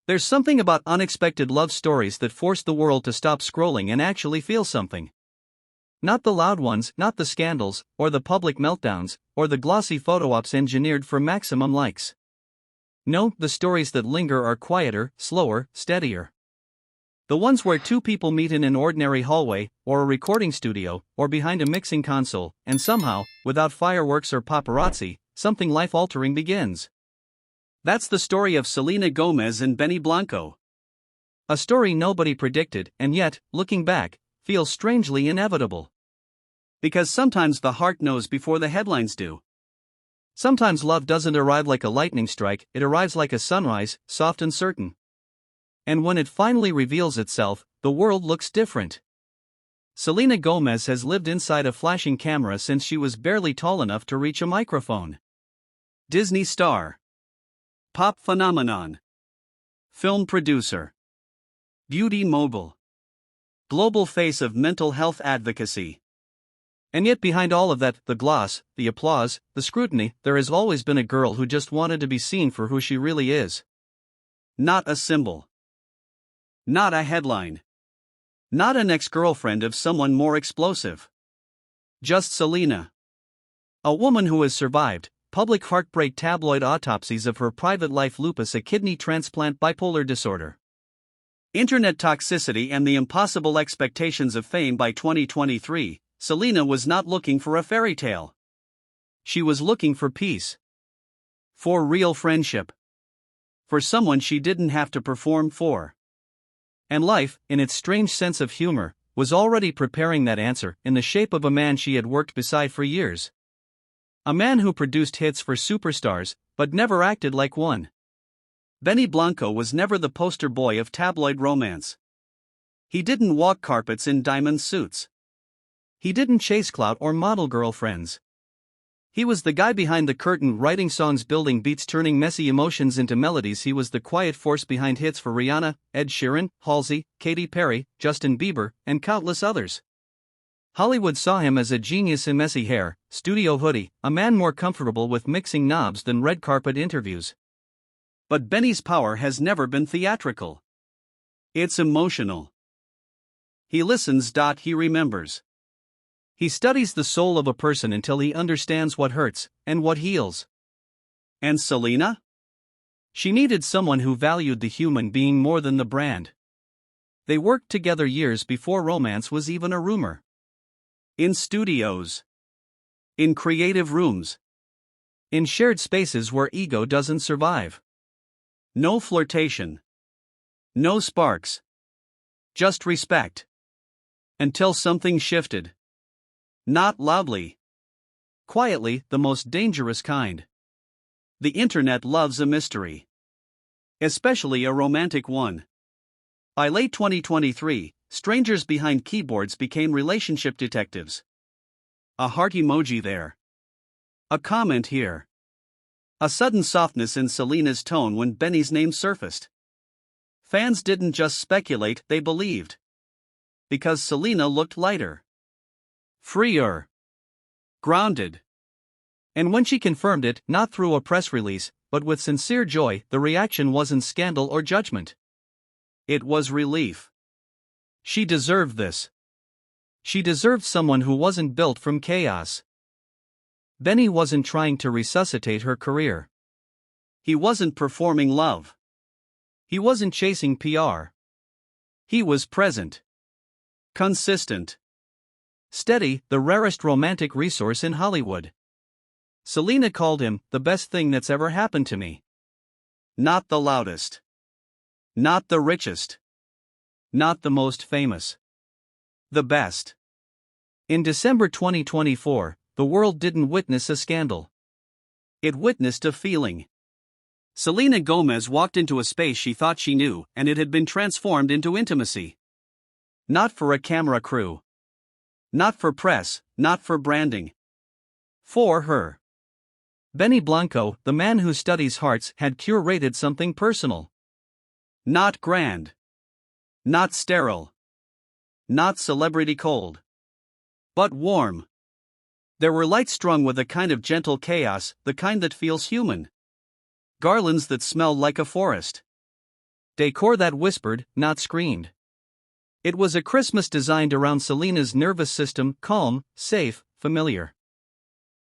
There's something about unexpected love stories that force the world to stop scrolling and actually feel something. Not the loud ones, not the scandals, or the public meltdowns, or the glossy photo ops engineered for maximum likes. No, the stories that linger are quieter, slower, steadier. The ones where two people meet in an ordinary hallway, or a recording studio, or behind a mixing console, and somehow, without fireworks or paparazzi, something life-altering begins. That's the story of Selena Gomez and Benny Blanco. A story nobody predicted, and yet, looking back, feels strangely inevitable. Because sometimes the heart knows before the headlines do. Sometimes love doesn't arrive like a lightning strike, it arrives like a sunrise, soft and certain. And when it finally reveals itself, the world looks different. Selena Gomez has lived inside a flashing camera since she was barely tall enough to reach a microphone. Disney star, pop phenomenon, film producer, beauty mogul, global face of mental health advocacy. And yet behind all of that, the gloss, the applause, the scrutiny, there has always been a girl who just wanted to be seen for who she really is. Not a symbol. Not a headline. Not an ex-girlfriend of someone more explosive. Just Selena. A woman who has survived public heartbreak, tabloid autopsies of her private life, lupus, a kidney transplant, bipolar disorder, internet toxicity, and the impossible expectations of fame. By 2023, Selena was not looking for a fairy tale. She was looking for peace. For real friendship. For someone she didn't have to perform for. And life, in its strange sense of humor, was already preparing that answer in the shape of a man she had worked beside for years. A man who produced hits for superstars, but never acted like one. Benny Blanco was never the poster boy of tabloid romance. He didn't walk carpets in diamond suits. He didn't chase clout or model girlfriends. He was the guy behind the curtain, writing songs, building beats, turning messy emotions into melodies. He was the quiet force behind hits for Rihanna, Ed Sheeran, Halsey, Katy Perry, Justin Bieber, and countless others. Hollywood saw him as a genius in messy hair, studio hoodie, a man more comfortable with mixing knobs than red carpet interviews. But Benny's power has never been theatrical. It's emotional. He listens. He remembers. He studies the soul of a person until he understands what hurts and what heals. And Selena? She needed someone who valued the human being more than the brand. They worked together years before romance was even a rumor. In studios. In creative rooms. In shared spaces where ego doesn't survive. No flirtation. No sparks. Just respect. Until something shifted. Not loudly. Quietly, the most dangerous kind. The internet loves a mystery. Especially a romantic one. By late 2023, strangers behind keyboards became relationship detectives. A heart emoji there. A comment here. A sudden softness in Selena's tone when Benny's name surfaced. Fans didn't just speculate, they believed. Because Selena looked lighter. Freer. Grounded. And when she confirmed it, not through a press release, but with sincere joy, the reaction wasn't scandal or judgment. It was relief. She deserved this. She deserved someone who wasn't built from chaos. Benny wasn't trying to resuscitate her career. He wasn't performing love. He wasn't chasing PR. He was present. Consistent. Steady, the rarest romantic resource in Hollywood. Selena called him the best thing that's ever happened to me. Not the loudest. Not the richest. Not the most famous. The best. In December 2024, the world didn't witness a scandal. It witnessed a feeling. Selena Gomez walked into a space she thought she knew, and it had been transformed into intimacy. Not for a camera crew. Not for press, not for branding. For her. Benny Blanco, the man who studies hearts, had curated something personal. Not grand. Not sterile. Not celebrity cold. But warm. There were lights strung with a kind of gentle chaos, the kind that feels human. Garlands that smelled like a forest. Decor that whispered, not screamed. It was a Christmas designed around Selena's nervous system, calm, safe, familiar.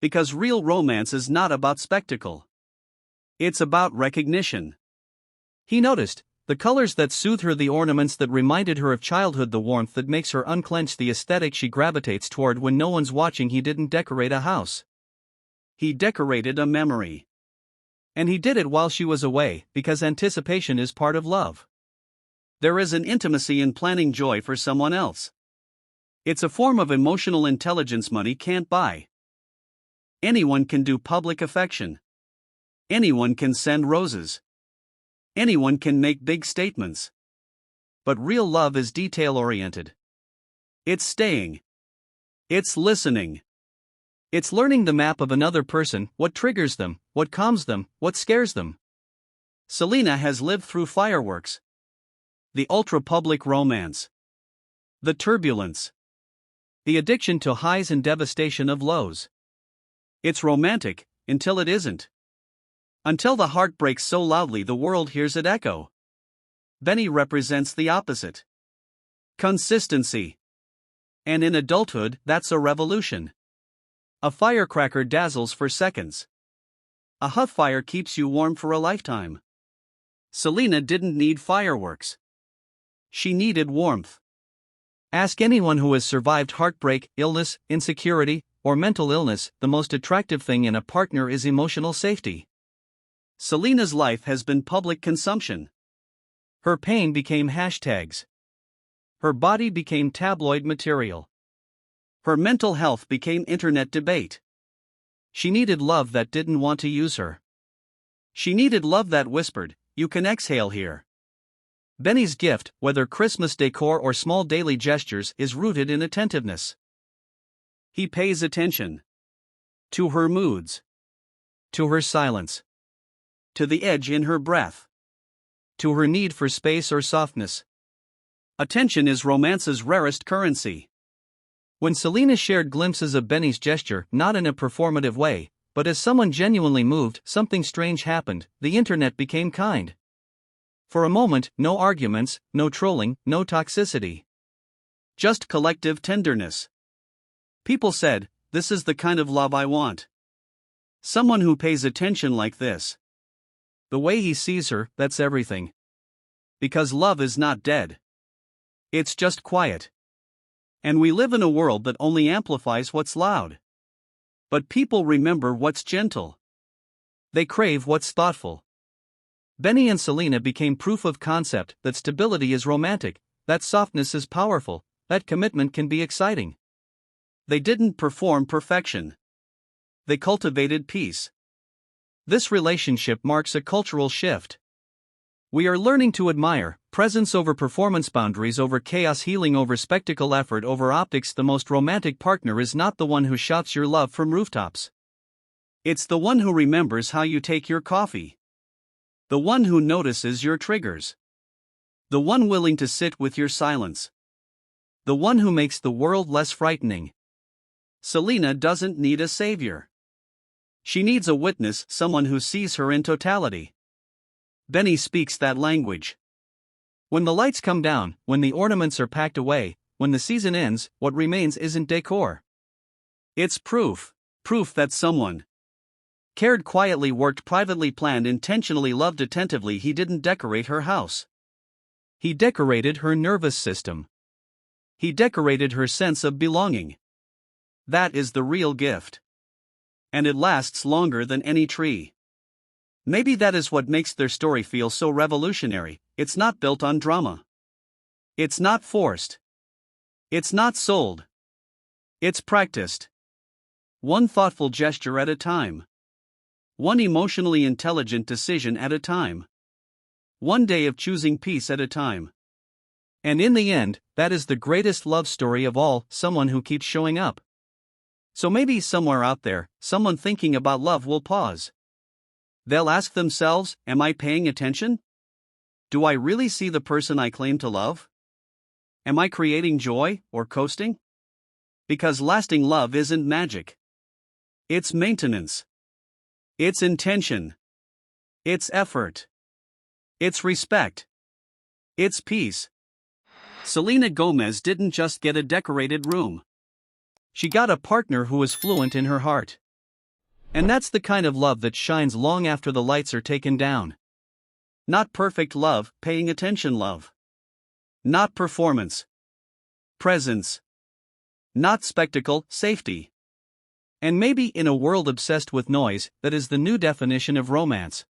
Because real romance is not about spectacle. It's about recognition. He noticed the colors that soothe her, the ornaments that reminded her of childhood, the warmth that makes her unclench, the aesthetic she gravitates toward when no one's watching. He didn't decorate a house. He decorated a memory. And he did it while she was away, because anticipation is part of love. There is an intimacy in planning joy for someone else. It's a form of emotional intelligence money can't buy. Anyone can do public affection. Anyone can send roses. Anyone can make big statements. But real love is detail-oriented. It's staying. It's listening. It's learning the map of another person, what triggers them, what calms them, what scares them. Selena has lived through fireworks. The ultra-public romance. The turbulence. The addiction to highs and devastation of lows. It's romantic, until it isn't. Until the heart breaks so loudly the world hears it echo. Benny represents the opposite. Consistency. And in adulthood, that's a revolution. A firecracker dazzles for seconds. A hot fire keeps you warm for a lifetime. Selena didn't need fireworks. She needed warmth. Ask anyone who has survived heartbreak, illness, insecurity, or mental illness, the most attractive thing in a partner is emotional safety. Selena's life has been public consumption. Her pain became hashtags. Her body became tabloid material. Her mental health became internet debate. She needed love that didn't want to use her. She needed love that whispered, "You can exhale here." Benny's gift, whether Christmas decor or small daily gestures, is rooted in attentiveness. He pays attention to her moods, to her silence, to the edge in her breath, to her need for space or softness. Attention is romance's rarest currency. When Selena shared glimpses of Benny's gesture, not in a performative way, but as someone genuinely moved, something strange happened. The internet became kind. For a moment, no arguments, no trolling, no toxicity. Just collective tenderness. People said, "This is the kind of love I want. Someone who pays attention like this." The way he sees her, that's everything. Because love is not dead. It's just quiet. And we live in a world that only amplifies what's loud. But people remember what's gentle. They crave what's thoughtful. Benny and Selena became proof of concept that stability is romantic, that softness is powerful, that commitment can be exciting. They didn't perform perfection. They cultivated peace. This relationship marks a cultural shift. We are learning to admire presence over performance, boundaries over chaos, healing over spectacle, effort over optics. The most romantic partner is not the one who shouts your love from rooftops. It's the one who remembers how you take your coffee. The one who notices your triggers. The one willing to sit with your silence. The one who makes the world less frightening. Selena doesn't need a savior. She needs a witness, someone who sees her in totality. Benny speaks that language. When the lights come down, when the ornaments are packed away, when the season ends, what remains isn't decor. It's proof that someone cared quietly, worked privately, planned intentionally, loved attentively. He didn't decorate her house. He decorated her nervous system. He decorated her sense of belonging. That is the real gift. And it lasts longer than any tree. Maybe that is what makes their story feel so revolutionary. It's not built on drama. It's not forced. It's not sold. It's practiced. One thoughtful gesture at a time. One emotionally intelligent decision at a time. One day of choosing peace at a time. And in the end, that is the greatest love story of all, someone who keeps showing up. So maybe somewhere out there, someone thinking about love will pause. They'll ask themselves, am I paying attention? Do I really see the person I claim to love? Am I creating joy, or coasting? Because lasting love isn't magic. It's maintenance. It's intention. It's effort. It's respect. It's peace. Selena Gomez didn't just get a decorated room. She got a partner who is fluent in her heart. And that's the kind of love that shines long after the lights are taken down. Not perfect love, paying attention love. Not performance. Presence. Not spectacle, safety. And maybe in a world obsessed with noise, that is the new definition of romance.